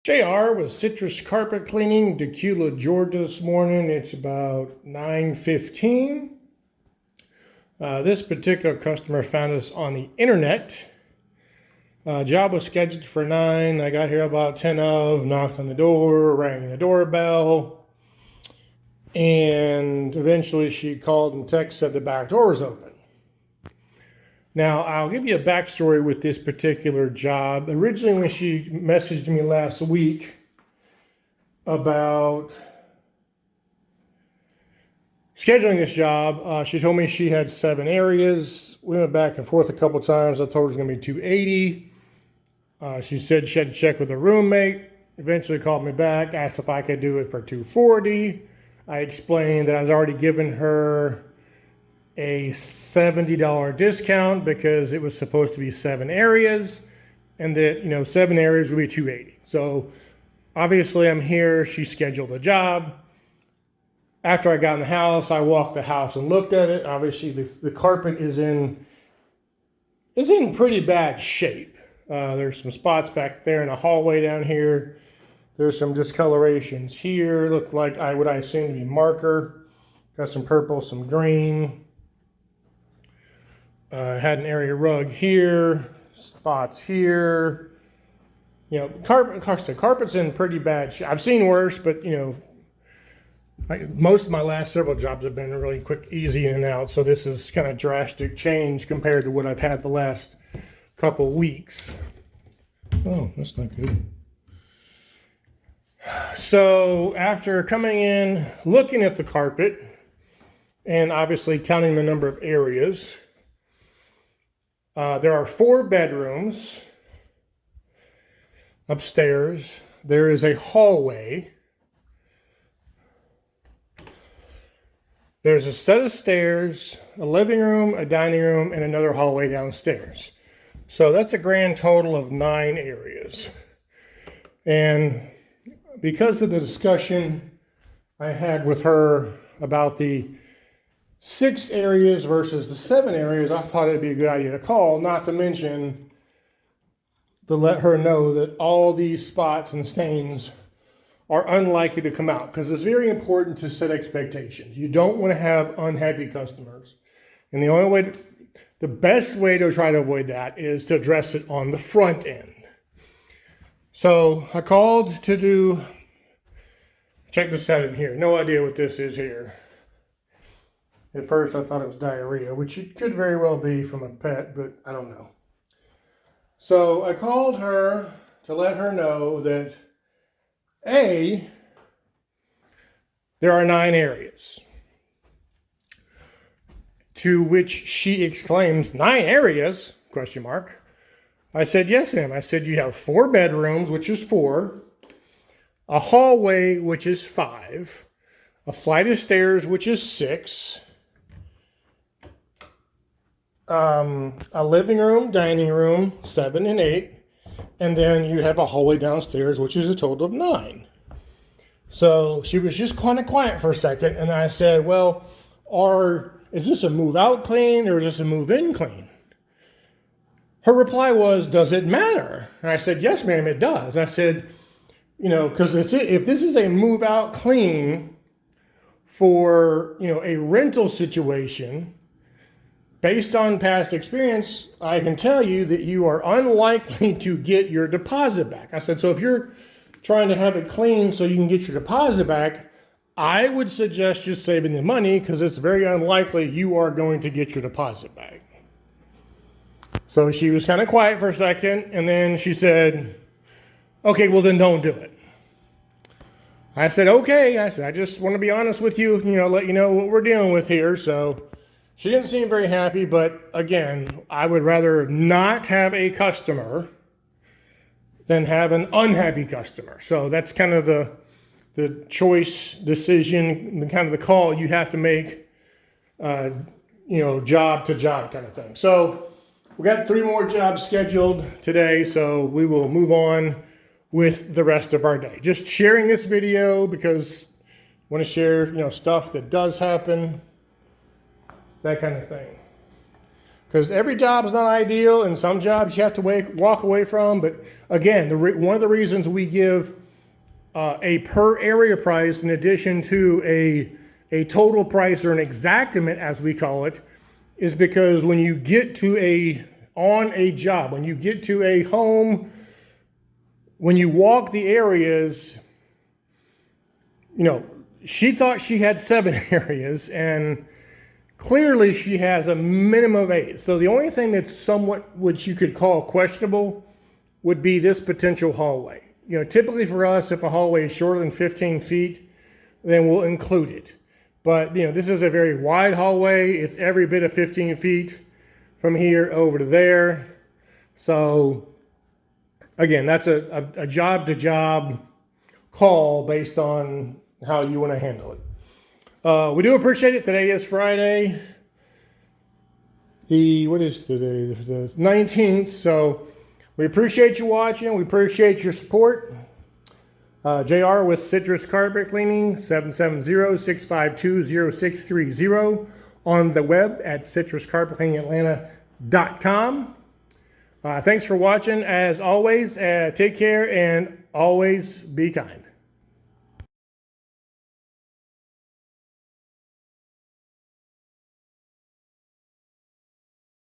JR with Citrus Carpet Cleaning, Decula, Georgia this morning. It's about 9:15. This particular customer found us on the internet. Job was scheduled for 9. I got here about 10 of, knocked on the door, rang the doorbell, and eventually she called and texted, said the back door was open. Now, I'll give you a backstory with this particular job. Originally, when she messaged me last week about scheduling this job, she told me she had 7 areas. We went back and forth a couple times. I told her it was going to be 280. She said she had to check with her roommate. Eventually called me back, asked if I could do it for 240. I explained that I was already given her a $70 discount because it was supposed to be 7 areas, and that 7 areas would be 280. So obviously I'm here. She scheduled a job. After I got in the house, I walked the house and looked at it. Obviously the carpet is in pretty bad shape. There's some spots back there in the hallway down here. There's some discolorations here. Look like what I assume to be marker. Got some purple, some green. Had an area rug here, spots here. Carpet's in pretty bad shape. I've seen worse, but most of my last several jobs have been really quick, easy in and out. So this is kind of drastic change compared to what I've had the last couple weeks. Oh, that's not good. So after coming in, looking at the carpet, and obviously counting the number of areas, there are 4 bedrooms upstairs. There is a hallway. There's a set of stairs, a living room, a dining room, and another hallway downstairs. So that's a grand total of 9 areas. And because of the discussion I had with her about the 6 areas versus the 7 areas, I thought it'd be a good idea to call, not to mention to let her know that all these spots and stains are unlikely to come out, because it's very important to set expectations. You don't want to have unhappy customers. And the best way to try to avoid that is to address it on the front end. So I called to check this out in here. No idea what this is here. At first, I thought it was diarrhea, which it could very well be from a pet, but I don't know. So I called her to let her know that, A, there are 9 areas. To which she exclaimed, 9 areas? ? I said, yes, ma'am. I said, you have 4 bedrooms, which is 4, a hallway, which is 5, a flight of stairs, which is 6, a living room, dining room, 7 and 8, and then you have a hallway downstairs, which is a total of 9. So she was just kind of quiet for a second, and I said, well, is this a move-out clean or is this a move-in clean? Her reply was, does it matter? And I said, yes, ma'am, it does. I said, because if this is a move-out clean for, a rental situation, based on past experience, I can tell you that you are unlikely to get your deposit back. I said, so if you're trying to have it clean so you can get your deposit back, I would suggest just saving the money, because it's very unlikely you are going to get your deposit back. So she was kind of quiet for a second, and then she said, okay, well then don't do it. I said, okay. I said, I just want to be honest with you, let you know what we're dealing with here. So she didn't seem very happy, but again, I would rather not have a customer than have an unhappy customer. So that's kind of the choice decision, the kind of the call you have to make, job to job kind of thing. So we got 3 more jobs scheduled today, so we will move on with the rest of our day. Just sharing this video because I want to share, stuff that does happen, that kind of thing. Because every job is not ideal, and some jobs you have to walk away from. But again, one of the reasons we give a per area price in addition to a total price or an exactament, as we call it, is because when you get to on a job, when you get to a home, when you walk the areas, she thought she had 7 areas, and clearly she has a minimum of 8. So the only thing that's somewhat, which you could call questionable, would be this potential hallway. Typically for us, if a hallway is shorter than 15 feet, then we'll include it. But, this is a very wide hallway. It's every bit of 15 feet from here over to there. So, again, that's a job-to-job call based on how you want to handle it. We do appreciate it. Today is Friday. What is today? The 19th. So, we appreciate you watching. We appreciate your support. JR with Citrus Carpet Cleaning, 770-652-0630 on the web at citruscarpetcleaningatlanta.com. Thanks for watching. As always, take care and always be kind.